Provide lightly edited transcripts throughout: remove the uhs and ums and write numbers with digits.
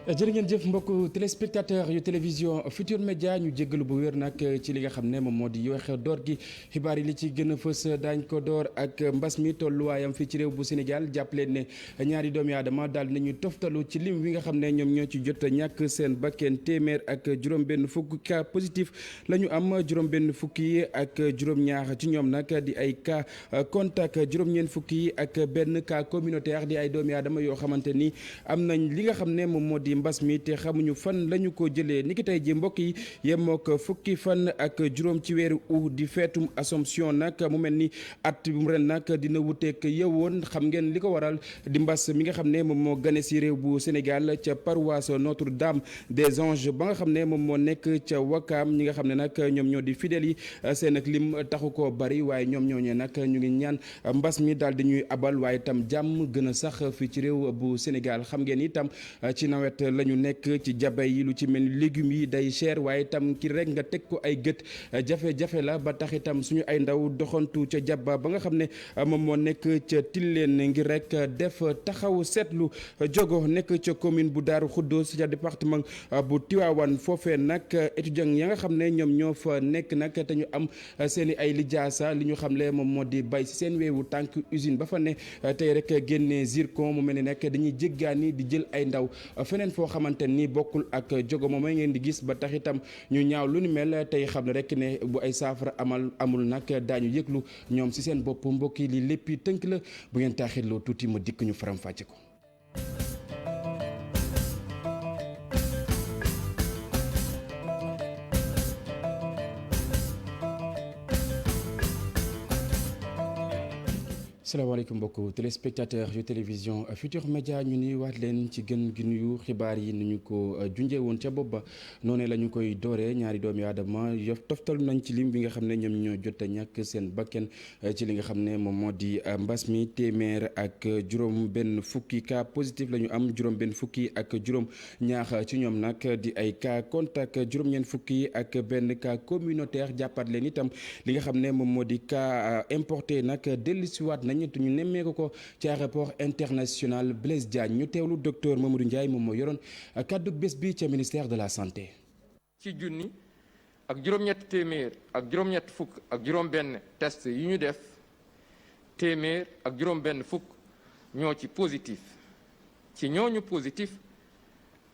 jërë ngeen jëf mbokku téléspectateur yu télévision Futur Média ñu jéggalu bu wér nag ci li nga xam ne moom moo di yooxe door gi xibaar yi li ci gën a fës daañ ko door ak mbas mi tolluwaayam fii ci réew bu Sénégal jàpp leen ne ñaari doomi aadama daal nañu toftalu ci lim wi nga xam ne ñoom ñoo ci jot ñàkk seen bakkeen téeméer ak juróom-benn fukki cas positif la ñu am juróom-benn fukki yi ak juróom-ñaar ci ñoom nag di ay cas contact juróom-ñeent fukki yi ak benn cas communautaire di ay doomi aadama yoo xamante ni am nañ li nga xam ne moom moo di mbas mi te xamuñu fan lañu ko jëlee niki tey ji mbokk yi yemook fukki fan ak juróom ci weeru août di feetum Assomption nag mu mel ni at ren nag dina wuteek yowoon xam ngeen li ko waral di mbas mi nga xam ne moom moo gane si réew bu Sénégal ca paroisse Notre-Dame des Anges ba nga xam ne moom moo nekk ca Wakaam ñi nga xam ne nag ñoom ñoo di fidèles yi seen ak lim taxu koo bari waaye ñoom ñooñee nag ñu ngi ñaan mbas mi daal di ñuy abal waaye itam jàmm gën a sax fii ci réew bu Sénégal xam ngeen itam ci nawet la ñu nekk ci jaba yi lu ci mel ni légumes yi day cher waaye itam ki rek nga teg ko ay gët jafe-jafe la ba tax itam suñu ay ndaw doxantu ca jaba ba nga xam ne moom moo nekk ca Tilleen ngir rek def taxaw seetlu jogo nekk ca commune bu Daaru Xuddoos ca département bu Tivaouane foofee nag étudiants ya nga xam ne ñoom ñoo fa nekk nag te ñu am seen i ay lijaasa li ñu xam le moom moo di bay si seen weewu tànk usine ba fa ne tey rek génne zircon mu mel ni nag dañuy jéggaani di jël ay ndaw feneen foo xamante ni bokkul ak jogo moom mooy ngeen di gis ba tax itam ñu ñaaw lu ni mel tey xam ne rek ne bu ay saafara amul nag daañu yëglu ñoom si seen bopp mbokk yi li léppi tënk la bu ngeen taaxirloo tuuti ma dikk ñu faram fàcce ko. salaamaaleykum mbokku téléspectateur yu télévision Futur Média ñu ni waat leen ci gën gi nuyu xibaar yi ni ñu ko junjee woon ca bopp ba noonu la ñu koy dooree ñaari doomi aadama yof toftal nañ ci lim bi nga xam ne ñoom ñoo jot a ñàkk seen bakken ci li nga xam ne moom moo di mbas mi téeméer ak juróom benn fukki cas positif la ñu am juróom benn fukki ak juróom ñaax ci ñoom nag di ay cas contact juróom-ñeent fukki ak benn cas communautaire jàppaat leen itam li nga xam ne moom moo di cas importé nag dellusiwaat nañ ñu nemmeeku ko ci aéroport international Blaise Diagne ñu teewlu docteur Mamadou Ndiaye moom moo yoroon kàddu bés bi ca ministère de la santé. ci junni ak juróom-ñett téeméer ak juróom-ñett fukk ak juróom-benn test yi ñu def téeméer ak juróom-benn fukk ñoo ci positif ci ñooñu positif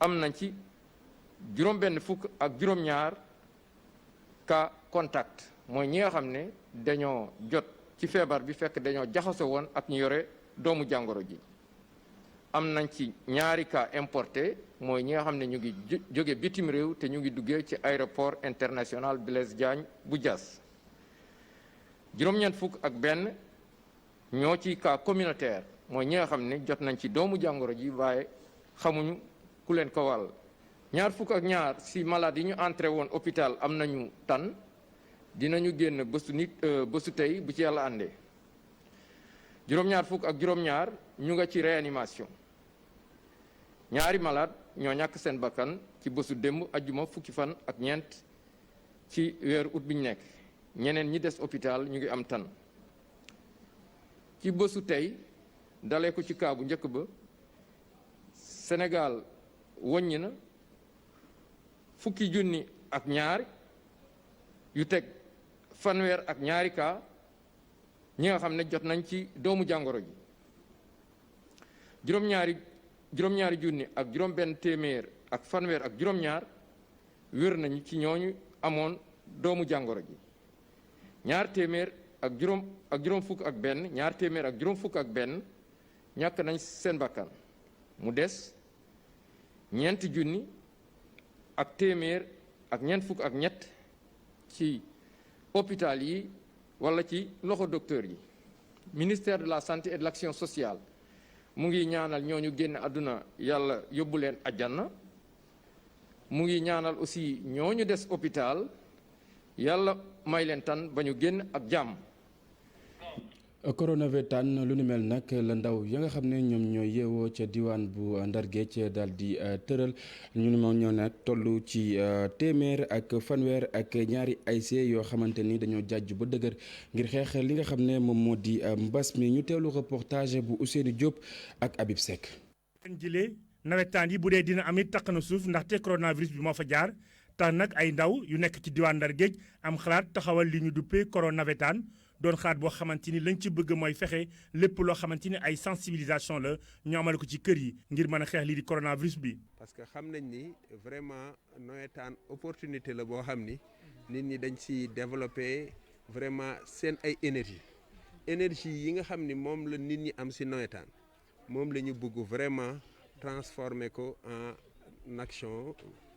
am nañ ci juróom-benn fukk ak juróom-ñaar cas contact mooy ñi nga xam ne dañoo jot. ci feebar bi fekk dañoo jaxasoo woon ak ñu yore doomu jàngoro ji am nañ ci ñaari cas importé mooy ñi nga xam ne ñu ngi jóge bitim réew te ñu ngi duggee ci aéroport international Blaise Diagne bu Diass juróom-ñeent fukk ak benn ñoo ci cas communautaire mooy ñi nga xam ne jot nañ ci doomu jàngoro ji waaye xamuñu ku leen ko wàll ñaar fukk ak ñaar si malade yi ñu entré woon hôpital am nañu tan dinañu génn bésu tey bu ci yàlla àndee juróom-ñaar fukk ak juróom-ñaar ñu nga ci réanimation ñaari malade ñoo ñàkk seen bakkan ci bésu démb ajjuma fukki fan ak ñeent ci weeru ut bi ñu nekk ñeneen ñi des hôpital ñu ngi am tan ci bésu tey dalee ko ci kaa bu njëkk ba Sénégal woññi na fukki junni ak ñaar yu teg fanweer ak ñaari cas ñi nga xam ne jot nañ ci doomu jàngoro ji juróom-ñaari junni ak juróom-benn téeméer ak fanweer ak juróom-ñaar wér nañu ci ñooñu amoon doomu jàngoro ji ñaar téeméer ak juróom fukk ak benn ñaar téeméer ak juróom fukk ak benn ñàkk nañ seen bakkan mu des ñeenti junni ak téeméer ak ñeent fukk ak ñett ci hôpital yi wala ci loxo docteur yi ministère de la santé et de l'action sociale mu ngi ñaanal ñooñu génn àdduna yàlla yóbbu leen àjjana mu ngi ñaanal aussi ñooñu des hôpital yàlla may leen tan ba ñu génn ak jàmm. coronavirus tànn lu ni mel nag la ndaw ya nga xam ne ñoom ñoo yeewoo ca diwaan bu Ndar Géej daal di tëral ñu ne moom ñoo nag toll ci téeméer ak fanweer ak ñaari ASC yoo xamante ni dañoo jàjj ba dëgër ngir xeex li nga xam ne moom moo di mbas mi ñu teewlu reportage bu Ousseynou Diop ak Habib Seck. ren jile nawetaan yi bu dee dina am it taq na suuf ndaxte coronavirus bi moo fa jaar tax nag ay ndaw yu nekk ci diwaan Ndar Géej am xalaat taxawal li ñu duppee coronawetaan doon xalaat boo xamante ni lañ ci bëgg mooy fexe lépp loo xamante ni ay sensibilisation la ñu amal ko ci kër yi ngir mën a xeex lii di coronavirus bi. parce que xam nañ ni vraiment nawetaan opportunité la boo xam ni nit ñi dañ ci développer vraiment seen ay énergie yi nga xam ni moom la nit ñi am ci nawetaan moom la ñu bëgg vraiment transformer ko en action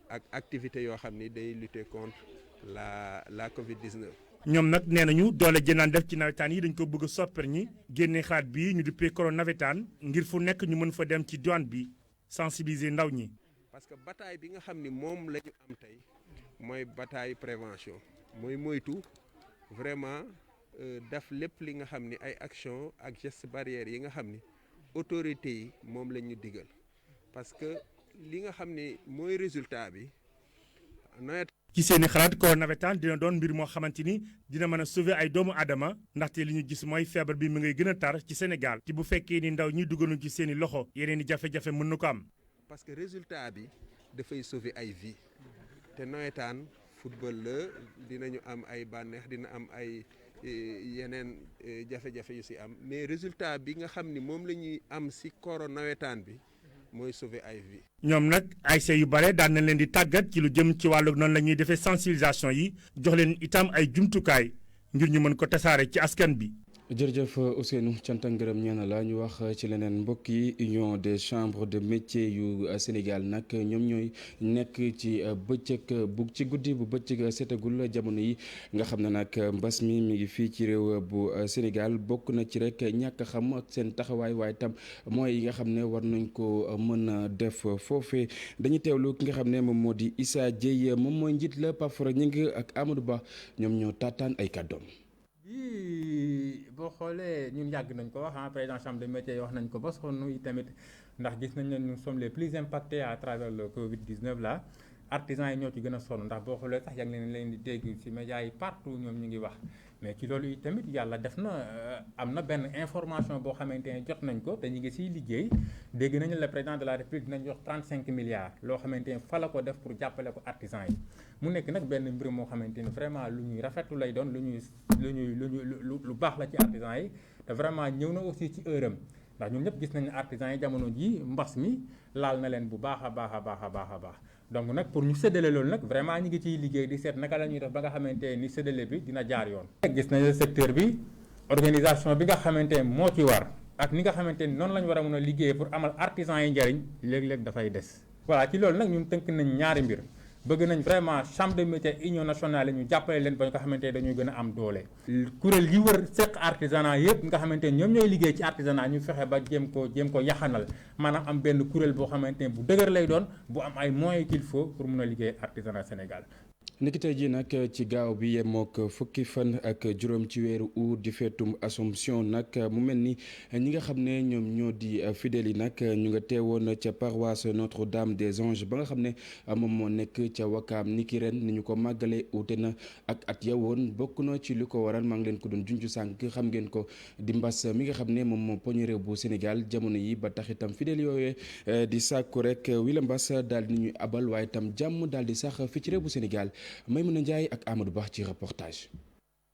ak activité yoo xam ni day lutter contre la Covid-19. ñoom nag nee nañu doole jënaan def ci nawetaan yi dañ ko bëgg a soppar ñi génne xalaat bi ñu duppee corona nawetaan ngir fu nekk ñu mën fa dem ci douane bi sensibiliser ndaw ñi. parce que bataille bi nga xam ni moom la ñu am tey mooy bataille prévention mooy moytu vraiment def lépp li nga xam ni ay action ak gestes barrières yi nga xam ni autorités yi moom la ñu digal parce que li nga xam ni mooy résultat bi nawet. ci seeni xalaat corona nawetaan dina doon mbir moo xamante ni dina mën a sauver ay doomu aadama ndaxte li ñu gis mooy feebar bi mu ngay gën a tar ci Sénégal ci bu fekkee ni ndaw ñi dugaluñ ci seeni loxo yeneen i jafe-jafe mën na ko am. parce que résultat bi dafay sauver ay vie te nawetaan football la dinañu am ay bànneex dina am ay yeneen jafe-jafe yu si am mais résultat bi nga xam ni moom la ñuy am si corona nawetaan bi mooy sauver ay vie. ñoom nag ASC yu bare daan nañ leen di tàggat ci lu jëm ci wàllu noonu la ñuy defee sensibilisation yi jox leen itam ay jumtukaay ngir ñu mën ko tasaare ci askan bi. jërëjëf Ousseynou cant ak ngërëm ñeena la ñu wax ci leneen mbokk yi union des chambres de métiers yu Sénégal nag ñoom ñooy nekk ci bëccëg bu ci guddi bu bëccëg setagul jamono yi nga xam ne nag mbas mi ngi fii ci réew bu Sénégal bokk na ci rek ñàkk xam ak seen taxawaay waaye tam mooy yi nga xam ne war nañ ko mën a def foofee dañuy teewlu ki nga xam ne moom moo di Issa Dieye moom mooy njiit la Pafara Ñing ak Amadou Ba ñoom ñoo taataan ay kàddoom. boo xoolee ñun yàgg nañ ko wax président chambre de métiers wax nañ ko ba sonn tamit ndax gis nañ ne nous sommes les plus impactés à travers le Covid-19 là artisans yi ñoo ci gën a sonn ndax boo xoolee sax yàgg nañ leen di dégg ci médias yi partout ñoom ñu ngi wax mais ci loolu tamit yàlla def na am na benn information boo xamante ne jot nañ ko te ñu ngi siy liggéey dégg nañu le président de la république dinañ jox 35 milliards loo xamante ne fa la ko def pour jàppale ko artisans yi mu nekk nag benn mbir moo xamante ni vraiment lu ñuy rafetlu lay doon lu baax la ci artisans yi te vraiment ñëw na aussi ci heure am ndax ñun ñëpp gis nañu artisans yi jamono ji mbas mi laal na leen bu baax a baax a baax a baax a baax donc nag pour ñu séddale loolu nag vraiment ñu ngi ciy liggéey di seet naka la ñuy def ba nga xamante ni séddale bi dina jaar yoon. gis nañu secteur bi organisation bi nga xamante ne moo ci war ak ni nga xamante ni noonu la ñu war a mën a liggéey pour amal artisans yi njëriñ léeg-léeg dafay des. voilà ci loolu nag ñun tënk nañ ñaari mbir. bëgg nañ vraiment chambre de métiers union nationale ñu jàppale leen ba nga xamante ne dañuy gën a am doole. kuréel yi wër seq artisanat yëpp nga xamante ne ñoom ñooy liggéey ci artisanat ñu fexe ba jéem ko yaxanal maanaam am benn kuréel boo xamante ne bu dëgër lay doon bu am ay moyens qu'il faut pour mun a liggéey artisanat Sénégal. niki tey jii nag ci gaaw bi yemook fukki fan ak juróom ci weeru août di feetum Assomption nag mu mel ni ñi nga xam ne ñoom ñoo di fidèles yi nag ñu nga teewoon ca paroisse Notre-Dame des Anges ba nga xam ne moom moo nekk ca Wakaam niki ren ni ñu ko màggalee uute na ak at ya woon bokk na ci li ko waral maa ngi leen ko doon junj sànq xam ngeen ko di mbas mi nga xam ne moom moo poñe réew bu Sénégal jamono yi ba tax itam fidèles yooyee di sàkku rek wila mbas daal di ñuy abal waaye itam jàmm daal di sax fi ci réew bu Sénégal. Maymuna Njaay ak Amadou Ba ci reportage.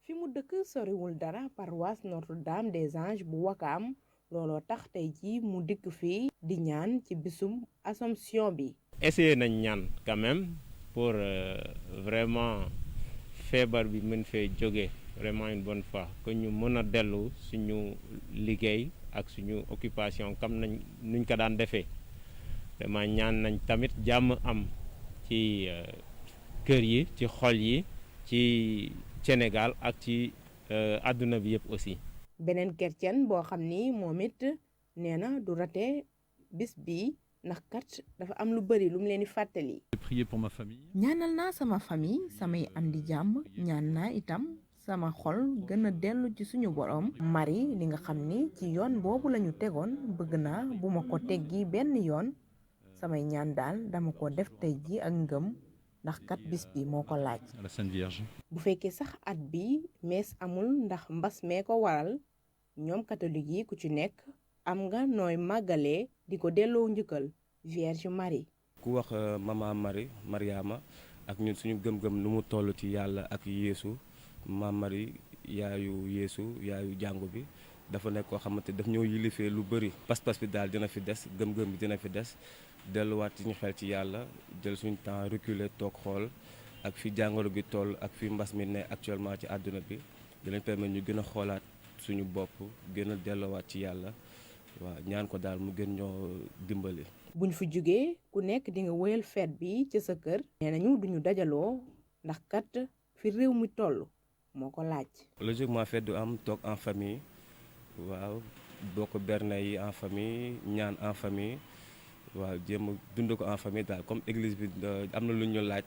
fi mu dëkk soriwul dara paroisse Notre-Dame des Anges bu Wakaam looloo tax tey jii mu dikk fii di ñaan ci bisum Assomption bi. essayé nañ ñaan quand même pour vraiment feebar bi mën fee jóge vraiment une bonne fois que ñu mën a dellu suñu liggéey ak suñu occupation comme nañ nuñ ko daan defee vraiment ñaan nañ tamit jàmm am ci. kër yi ci xol yi ci Sénégal ak ci àdduna bi yëpp aussi. beneen chrétien boo xam ni moom it nee na du rate bis bi ndax kat dafa am lu bari lu mu leen di fàttali. prier pour ma famille. ñaanal naa sama famille samay am di jàmm ñaan naa itam sama xol gën a dellu ci suñu borom. Marie li nga xam ni ci yoon boobu la ñu tegoon bëgg naa bu ma ko teggi benn yoon samay ñaan daal dama ko def tey ji ak ngëm. ndax kat bis bi moo ko laaj. la Sainte Vierge. bu fekkee sax at bi mees amul ndax mbas mee ko waral ñoom catholique yi ku ci nekk am nga nooy màggalee di ko delloo njëkkal Vierge Marie. ku wax Mama Marie Mariama ak ñun suñu gëm-gëm nu mu toll ci yàlla ak Yeesu Mama Marie yaayu Yeesu yaayu jàngu bi dafa nekk koo xamante daf ñëw yilifee lu bëri pas-pas bi daal dina fi des gëm-gëm bi dina fi des delluwaat ci ñu xel ci yàlla jël suñu temps reculer toog xool ak fi jàngoro gi toll ak fi mbas mi ne actuellement ci àdduna bi dinañ permettre ñu gën a xoolaat suñu bopp gën a delluwaat ci yàlla waaw ñaan ko daal mu gën ñoo dimbali. buñ fi jugee ku nekk di nga woyal feet bi ci sa kër. nee nañu duñu dajaloo ndax kat fi réew mi toll moo ko laaj. logiquement fête du am toog en famille waaw bokk berne yi en famille ñaan en famille waaw jéem a dund ko en famille daal comme église bi am na lu ñu laaj.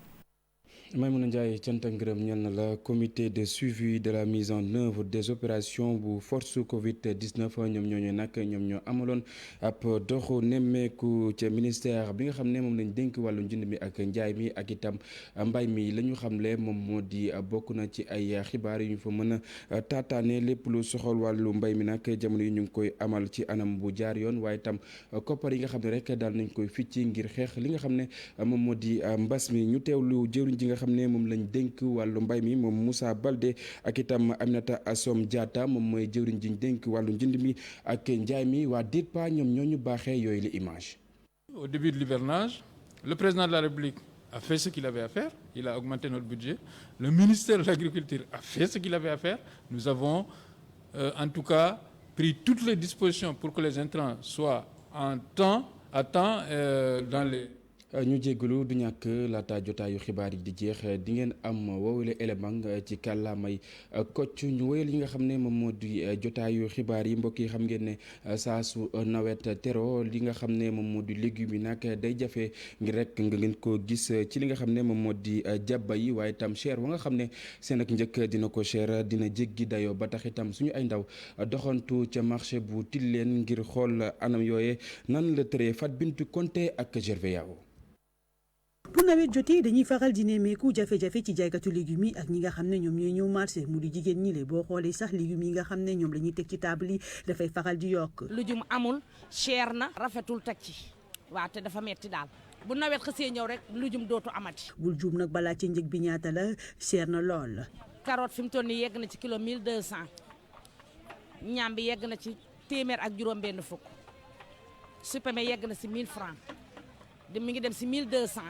Maimouna Ndiaye cant ak ngërëm ñeel na la comité de suivi de la mise en œuvre des opérations bu force Covid-19 ñoom ñooñu nag ñoom ñoo amaloon ab doxu nemmeeku ca ministère bi nga xam ne moom lañ dénk wàllu njënd mi ak njaay mi ak itam mbay mi la ñu xamle moom moo di bokk na ci ay xibaar yu ñu fa mën a taataane lépp lu soxal wàllu mbay mi nag jamono yi ñu ngi koy amal ci anam bu jaar yoon waaye itam koppar yi nga xam ne rek daal nañ koy ficci ngir xeex li nga xam ne moom moo di mbas mi ñu teewlu jëwriñ ji nga xam ne moom lañ dénk wàllu mbay mi moom Moussa Baldé ak itam Aminata Assom Diatta moom mooy jëwriñ ji ñu dénk wàllu njënd mi ak njaay mi waa DIRPA ñoom ñoo ñu baaxee yooyu la image. Au début de l'hivernage, le président de la République a fait ce qu'il avait à faire, il a augmenté notre budget. Le ministère de l'Agriculture a fait ce qu'il avait à faire. Nous avons en tout cas pris toutes les dispositions pour que les intrants soient à temps dans les... ñu jéggalu du ñàkk laata jotaayu xibaar yi di jeex di ngeen am woowule élément ci kàllaamay Kocc ñu wéyal yi nga xam ne moom moo di jotaayu xibaar yi mbokk yi xam ngeen ne saa su nawet tero li nga xam ne moom moo di légumes yi nag day jafe ngir rek nga ngeen ko gis ci li nga xam ne moom moo di jàbba yi waaye itam cher wa nga xam ne seen ak njëkk dina ko cher dina jéggi dayoo ba tax itam suñu ay ndaw doxantu ca marché bu Tilène ngir xool anam yooye nan la tëree Fat Bintou Konté ak Gervais Yao. bu nawet jotee dañuy faral di nemmeeku jafe-jafe ci jaaykatu légumes yi ak ñi nga xam ne ñoom ñooy ñëw marché mu di jigéen ñi le boo xoolee sax légumes yi nga xam ne ñoom la ñuy teg ci table yi dafay faral di yokk. lujum amul cher na rafetul teg ci waaw te dafa metti daal bu nawet xësee ñëw rek lujum dootu amati. bul juum nag balaa ci njëg bi ñaata la cher na lool. carotte fi mu toll nii yegg na ci kilo 1200 ñaam bi yegg na ci téeméer ak juróom-benn fukk supame yegg na si 1000 francs mi ngi dem si 1200.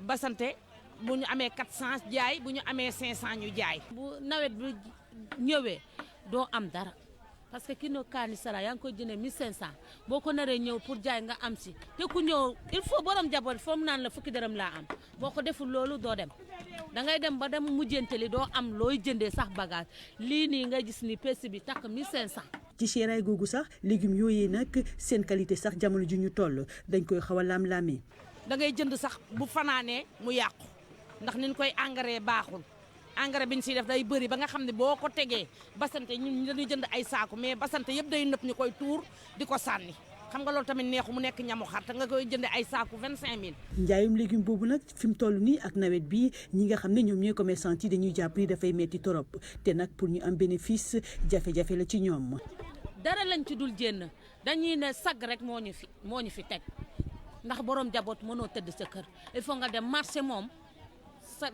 basante bu ñu amee 400 jaay bu ñu amee 500 ñu jaay. bu nawet bi ñëwee doo am dara parce que kilo kaani sara yaa ngi koy jëndee 1500 boo ko naree ñëw pour jaay nga am si te ku ñëw il faut borom jaboot foom naan la fukki dërëm laa am boo ko deful loolu doo dem da ngay dem ba dem mujjanteli doo am looy jëndee sax bagage lii nii nga gis ni pesi bi takk 1500. ci seeraay googu sax légumes yooyee nag seen qualité sax jamono ji ñu toll dañ koy xaw a laam-laamee. da ngay jënd sax bu fanaanee mu yàqu ndax niñ koy engrais baaxul engrais bi ñu siy def day bëri ba nga xam ne boo ko tegee basante ñun dañuy jënd ay saaku mais basante yëpp day nëpp ñu koy tuur di ko sànni xam nga loolu tamit neexu mu nekk ñamu xar te nga koy jënd ay saaku 25000. njaayum légume boobu nag fi mu toll nii ak nawet bi ñi nga xam ne ñoom ñooy commerçant yi dañuy jàpp ni dafay metti torop te nag pour ñu am bénéfice jafe-jafe la ci ñoom. dara lañ ci dul jénn dañuy ne sag rek moo ñu fi teg. ndax borom jaboot mënoo tëdd sa kër il faut nga dem marché moom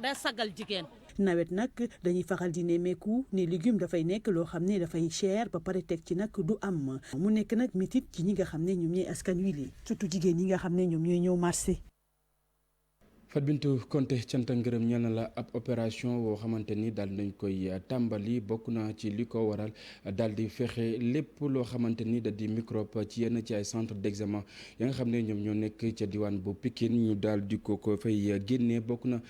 day sagal jigéen. nawet nag dañuy faral di nemmeeku ne légume dafay nekk loo xam ne dafay cher ba pare teg ci nag du am mu nekk nag métit ci ñi nga xam ne ñoom ñooy askan wi li surtout jigéen ñi nga xam ne ñoom ñooy ñëw marché. Fat Bintou Konté cant ak ngërëm ñeel na la ab opération woo xamante ni daal nañ koy tàmbali bokk na ci li ko waral daal di fexe lépp loo xamante ni da di microbe ci yenn ci ay centre d'examen ya nga xam ne ñoom ñoo nekk ca diwaan bu Pikine ñu daal di ko fay génnee bokk na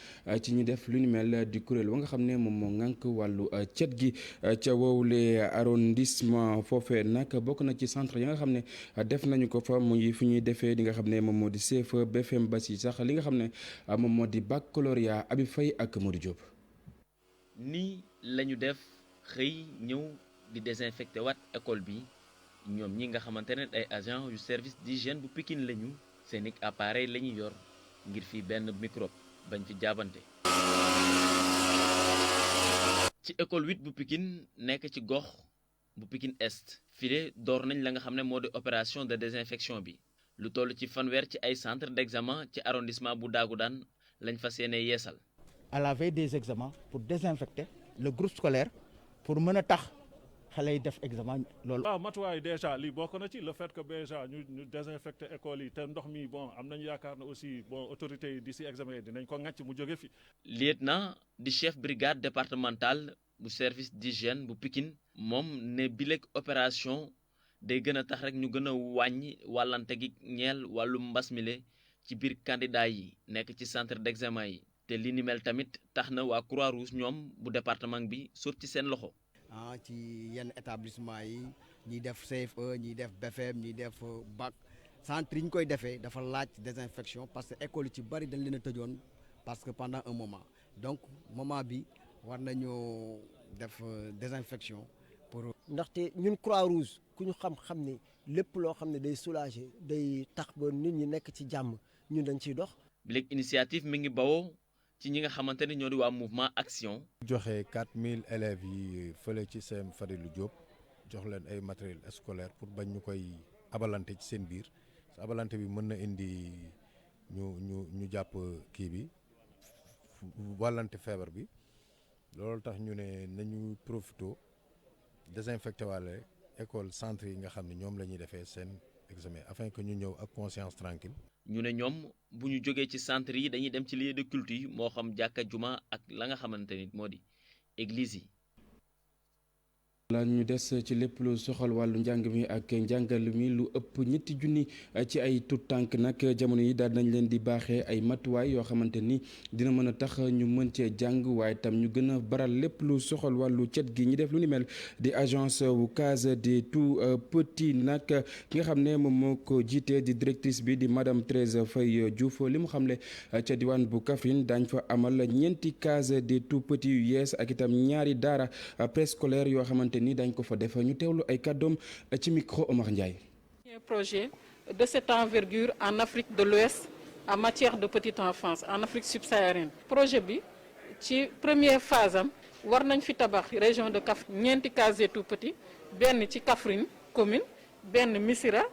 ci ñi def lu ñu mel di kuréel wa nga xam ne moom moo ŋànk wàllu cet gi ca wowule arrondissement foofee nag bokk na ci centre ya nga xam ne def nañu ko fa muy fi ñuy defee li nga xam ne moom moo di CFEE BFM ba si sax li nga xam ne moom moo di baccalauréat Abi Faye ak Modou Diop. nii la ñu def xëy ñëw di désinfecté waat école bi ñoom ñi nga xamante ne ay agent yu service d'hygiène bu Pikine lañu seen i appareil la ñuy yor ngir fii benn microbe bañ fi jaabante. ci école 8 bu Pikine nekk ci gox bu Pikine Est file door nañ la nga xam ne moo di opération de désinfection bi lu toll ci fanweer ci ay centre d'examen ci arrondissement bu Dagoudane lañ fas yéene yeesal. à la veille des examens pour désinfecter le groupe scolaire pour mën a tax xale yi def examen loolu. waaw matuwaay déjà lii bokk na ci le fait que déjà ñu désinfecter école yi te ndox mi bon am nañu yaakaar ne aussi bon autorités yi d'ici examen yi dinañ ko ŋàcc mu jóge fi. lieutenant di chef brigade départementale bu service d'hygiène bu Pikine moom ne bileeg opération day gën a tax rek ñu gën a wàññi wàllante gi ñeel wàllu mbas mile ci biir candidat yi nekk ci centre d'examen yi te li ni mel tamit tax na waa Croix-Rouge ñoom bu département bi sóob ci seen loxo. ci yenn établissement yi ñiy def CFE ñiy def BFM ñiy def bac centre yi ñu koy defee dafa laaj désinfection parce que école yi ci bari dañ leen a tëjoon parce que pendant un moment donc moment bi war nañoo def désinfection pour. ndaxte ñun Croix-Rouge ku ñu xam ne lépp loo xam ne day soulager day tax ba nit ñi nekk ci jàmm ñun dañ ciy dox. bi léegi initiative mi ngi bawoo ci ñi nga xamante ne ñoo di waa mouvement action. joxe 4000 élèves yi fële ci CM Fadilou Diop jox leen ay matériel scolaire pour bañ ñu koy abalante ci seen biir sa abalante bi mën na indi ñu jàpp kii bi wàllante feebar bi loolu tax ñu ne nañu profito désinfecté waale école centre yi nga xam ne ñoom la ñuy defee seen examen afin que ñu ñëw ak conscience tranquille ñu ne ñoom bu ñu jógee ci centre yi dañuy dem ci lieu de culte yi moo xam jàkka juma ak la nga xamante ni moo di église yi. la ñu des ci lépp lu soxal wàllu njàng mi ak njàngal mi lu ëpp ñetti junni ci ay tout tànk nag jamono yi daal nañ leen di baaxee ay matuwaay yoo xamante ni dina mën a tax ñu mën cee jàng waaye tam ñu gën a baral lépp lu soxal wàllu cet gi ñi def lu ni mel di agence wu case des tout petits nag ki nga xam ne moom moo ko jiite di directrice bi di madame Thérèse Faye Diouf li mu xamle ca diwaan bu Kaffrine daañ fa amal ñeenti case des tout petits yu yees ak itam ñaari daara préscolaire yoo xamante ni dañ ko fa def ñu teewlu ay kàddoom ci micro Omar Ndiaye. Un projet de cette envergure en Afrique de l'Ouest en matière de petite enfance en Afrique subsaharienne. projet bi ci première phase am war nañ fi tabax région de Kaffrine ñeenti cases tout petits benn ci Kaffrine commune benn Missira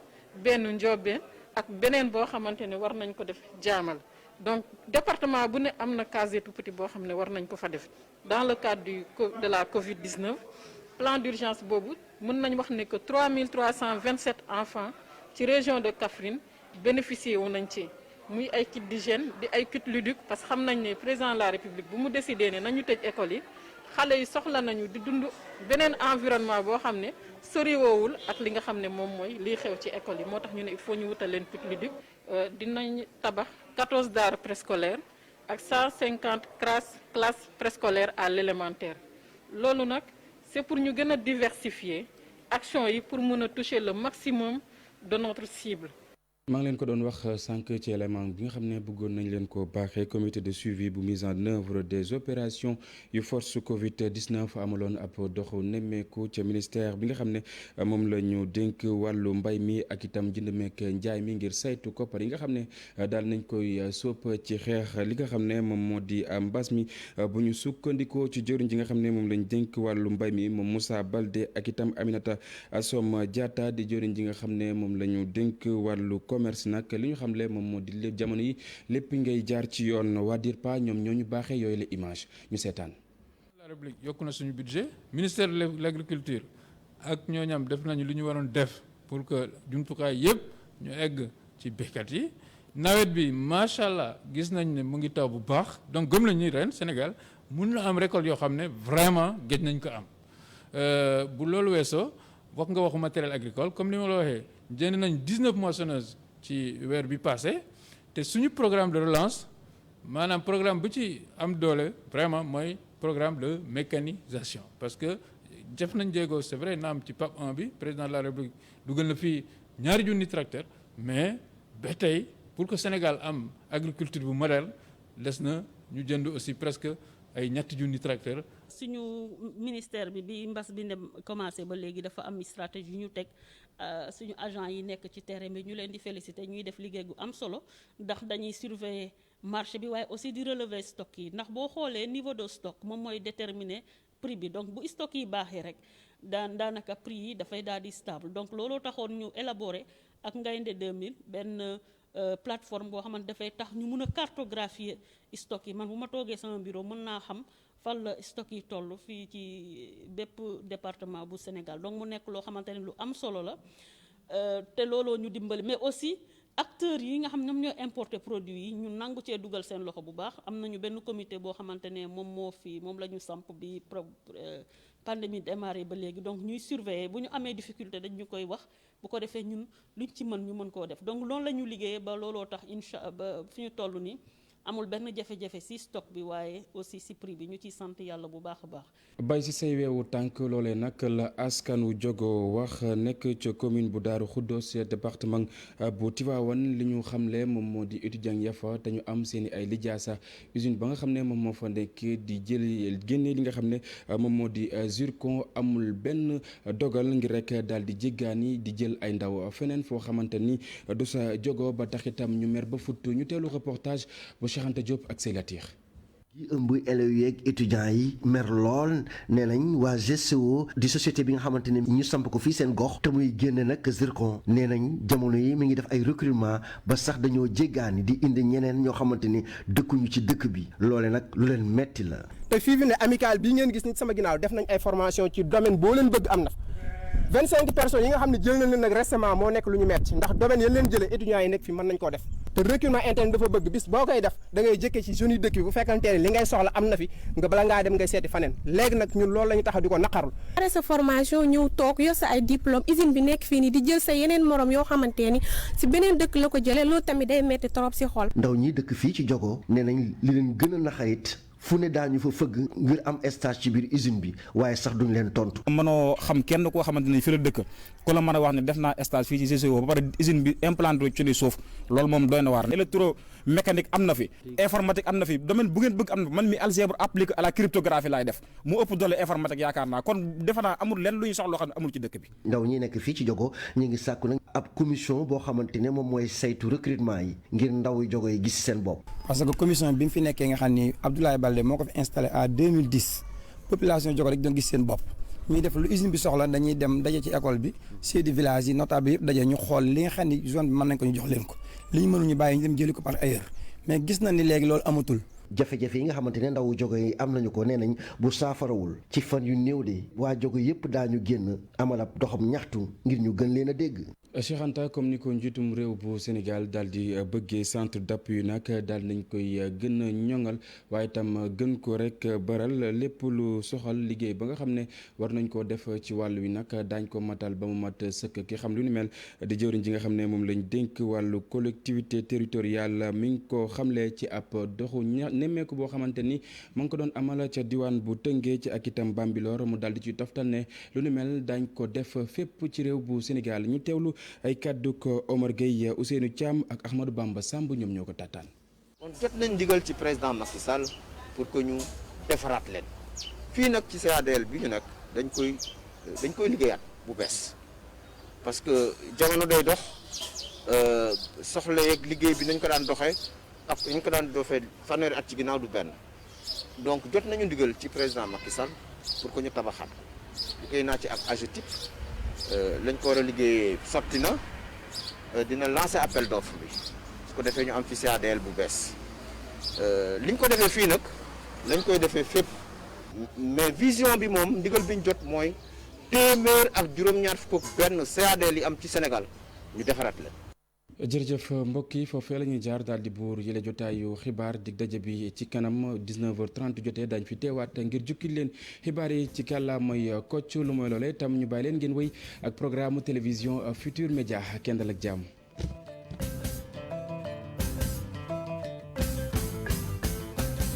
benn Ndiobène ak beneen boo xamante ne war nañ ko def Jaamal donc département bu ne am na case tout petit boo xam ne war nañ ko fa def dans le cadre de la Covid-19. plan d'urgence boobu mën nañ wax ne que 3327 enfants ci région de Kaffrine bénéficié wu nañ ci muy ay kit d'hygiène di ay kit ludique parce que xam nañ ne président de la République bu mu décidé ne nañu tëj école yi xale yi soxla nañu di dund beneen environnement boo xam ne soriwoowul ak li nga xam ne moom mooy liy xew ci école yi moo tax ñu ne il faut ñu wutal leen kit ludique dinañ tabax 14 daara préscolaires ak 150 classes préscolaires à l'élémentaire loolu nag c'est pour ñu gën a diversifier action yi pour mën a toucher le maximum de notre cible. maa ngi leen ko doon wax sànq ci élément bi nga xam ne bëggoon nañ leen ko baaxee comité de suivi bu mise en œuvre des opérations yu force Covid 19 amaloon ab doxu nemmeeku ca ministère bi nga xam ne moom la ñu dénk wàllu mbay mi ak itam jënd meek njaay mi ngir saytu koppar yi nga xam ne daal nañ koy sóob ci xeex li nga xam ne moom moo di mbas mi bu ñu sukkandikoo ci jëriñ ji nga xam ne moom lañ dénk wàllu mbay mi moom Moussa Baldé ak itam Aminata Assome Diatta di jëriñ ji nga xam ne moom la ñu dénk wàllu commerce nag li ñu xamle moom moo di lépp jamono yi lépp ngay jaar ci yoon waa DIRPA ñoom ñoo ñu baaxee yooyu la image ñu seetaan. La République yokk na suñu budget ministère de l'agriculture ak ñooñam def nañu li ñu waroon def pour que jumtukaay yëpp ñu egg ci béykat yi nawet bi macha allah gis nañ ne mu ngi taw bu baax donc gëm nañ ni ren Sénégal mun na am récolte yoo xam ne vraiment géej nañ ko am bu loolu weesoo wax nga waxu matériel agricole comme ni ma la waxee jënd nañ 19 moissonneuses ci weer bi passé te suñu programme de relance maanaam programme bu ci am doole vraiment mooy programme de mécanisation parce que def nañ jéego c'est vrai naam ci PAP 1 bi président de la République dugal na fii 2 junni tracteur mais ba tey pour que Sénégal am agriculture bu moderne des na ñu jënd aussi presque ay 2 junni tracteur. suñu ministère bi mbas bi ne commencé ba léegi dafa am stratégie yu ñu teg suñu agent yi nekk ci terrain bi ñu leen di féliciter ñuy def liggéey gu am solo ndax dañuy surveiller marché bi waaye aussi di relever stock yi ndax boo xoolee niveau de stock moom mooy déterminer prix bi donc bu stock yi baaxee rek daanaka prix yi dafay daal di stable donc looloo taxoon ñu élaborer ak Ngaynde 2000 benn plateforme boo xamante dafay tax ñu mun a cartographier stock yi man bu ma toogee sama bureau mën naa xam fan la stock yi toll fii ci bépp département bu Sénégal donc mu nekk loo xamante ne lu am solo la te looloo ñu dimbali mais aussi acteurs yi nga xam ñoom ñoo importer produits yi ñu nangu cee dugal seen loxo bu baax am nañu benn comité boo xamante ne moom la ñu samp bi pandémie démarré ba léegi donc ñuy surveiller bu ñu amee difficulté dañ ñu koy wax bu ko defee ñun luñ ci mën ñu mën koo def donc loolu la ñu liggéeyee ba looloo tax ba fi ñu toll nii amul benn jafe-jafe ci stock bi waaye aussi ci prix bi ñu ciy sant yàlla bu baax a baax. bay ci say weewu tànk loolee nag la askanu jogo wax nekk ca commune bu Daaru Xuddoos département bu Tivaouane li ñu xamle moom moo di étudiant ya fa te ñu am seeni ay lijaasa usine ba nga xam ne moom moo fa nekk di jël génne li nga xam ne moom moo di zircon amul benn dogal ngir rek daal di jéggaani di jël ay ndaw feneen foo xamante ni du sa jogo ba tax itam ñu mer ba futt ñu teelu reportage bu Cheikh Anta Diop ak Seylatir yi ëmb élèves yeeg étudiants yi mer lool nee nañ waa GCO di société bi nga xamante ne ñu samp ko fii seen gox te muy génne nag zircon nee nañ jamono yi mi ngi def ay recrutement ba sax dañoo jéggaani di indi ñeneen ñoo xamante ni dëkkuñu ci dëkk bi loole nag lu leen metti la. te fii fi ne amical bii ngeen gis nit sama ginnaaw def nañ ay formation ci domaine boo leen bëgg am na 25 personnes yi nga xam ne jël nañ leen nag récemment moo nekk lu ñu metti ndax domaine yéen leen jëlee étudiants yi nekk fi mën nañ koo def te recrutement interne dafa bëgg bis boo koy def da ngay jëkkee ci jeunes yi dëkk bi bu fekkante ne li ngay soxla am na fi nga bala ngaa dem ngay seeti faneen léegi nag ñun loolu la ñu taxaw di ko naqarul pare sa formation ñëw toog yor sa ay diplôme usine bi nekk fii nii di jël sa yeneen morom yoo xamante ni si beneen dëkk la ko jëlee loolu tamit day metti trop si xol. ndaw ñi dëkk fii ci Diogo nee nañ li leen gën a naxarit fu ne daañu fa fëgg ngir am stage ci biir usine bi waaye sax duñ leen tontu. mënoo xam kenn koo xamante ne fi la dëkk ku la mën a wax ne def naa stage fii ci GCO ba pare usine bi implanté ci li suuf loolu moom doy na waar. électromécanique am na fi informatique am na fi domaine bu ngeen bëgg am na man mi algèbre appliqué à la cryptographie laay def mu ëpp doole informatique yaakaar naa kon defe naa amul lenn lu ñu soxla loo xam ne amul ci dëkk bi. ndaw ñi nekk fii ci Diogo ñu ngi sàkku nag ab commission boo xamante ne moom mooy saytu recrutement yi ngir ndaw yu Diogo yi gis seen bopp. parce que commission bi mu fi nekkee nga xam ni Abdoulaye Baldé moo ko fi installé à 2010 population Diogo rek doon gis seen bopp ñuy def lu usine bi soxla dañuy dem daje ci école bi chef de village yi notable yëpp daje ñu xool li nga xam ni zone bi mën nañ ko ñu jox leen ko li ñu mënuñu bàyyi ñu dem jëli ko par ailleurs mais gis na ni léegi loolu amatul. jafe-jafe yi nga xamante ne ndawu Diogo yi am nañu ko nee nañ bu saafarawul ci fan yu néew de waa Diogo yëpp daañu génn amal ab doxam ñaxtu ngir ñu gën leen a dégg. Cheikh Anta comme ni ko njiitum réew bu Sénégal daal di bëggee centre d'appui nag daal nañ koy gën a ñoŋal waaye itam gën ko rek baral lépp lu soxal liggéey ba nga xam ne war nañ koo def ci wàll wi nag daañ ko matal ba mu mat sëkk ki xam lu ni mel di jëwriñ ji nga xam ne moom lañ dénk wàllu collectivité territoriale mi ngi ko xamle ci ab doxu nemmeeku boo xamante ni ma ngi ko doon amal ca diwaan bu Tëngéej ci ak itam Bambilor mu daal di ci toftal ne lu ni mel daañ ko def fépp ci réew bu Sénégal ñu teewlu ay kàddu ko Omar Gueye Ousseynou Thiam ak Ahmadou Bamba Samb ñoom ñoo ko tàttaan. kon jot nañ ndigal ci président Macky Sall pour que ñu defaraat leen fii nag ci CADL bi ñu nag dañ koy liggéeyaat bu bees parce que jamono day dox soxla yeeg liggéey bi nañ ko daan doxee ak ñu ko daan doxee fanweeri at ci ginnaaw du benn donc jot nañu ndigal ci président Macky Sall pour que ñu tabaxaat liggéey naa ci ak AGETIP lañ ko war a liggéeyee sotti na dina lancer appel d'offre bi su ko defee ñu am fi CADL bu bees liñ ko defee fii nag lañ koy defee fépp mais vision bi moom ndigal biñ jot mooy téeméer ak juróom-ñaar fukk ak benn CADL yi am ci Sénégal ñu defaraat leen. jërëjëf mbokk yi foofee la ñuy jaar daal di buur yële jotaayu xibaar dig daje bi ci kanam 19h30 jotee dañ fi teewaat ngir jukki leen xibaar yi ci kàllaamay Kocc lu mooy loolee tam ñu bàyyi leen ngeen wéy ak programme télévision Futur Média kenn dal ak jàmm.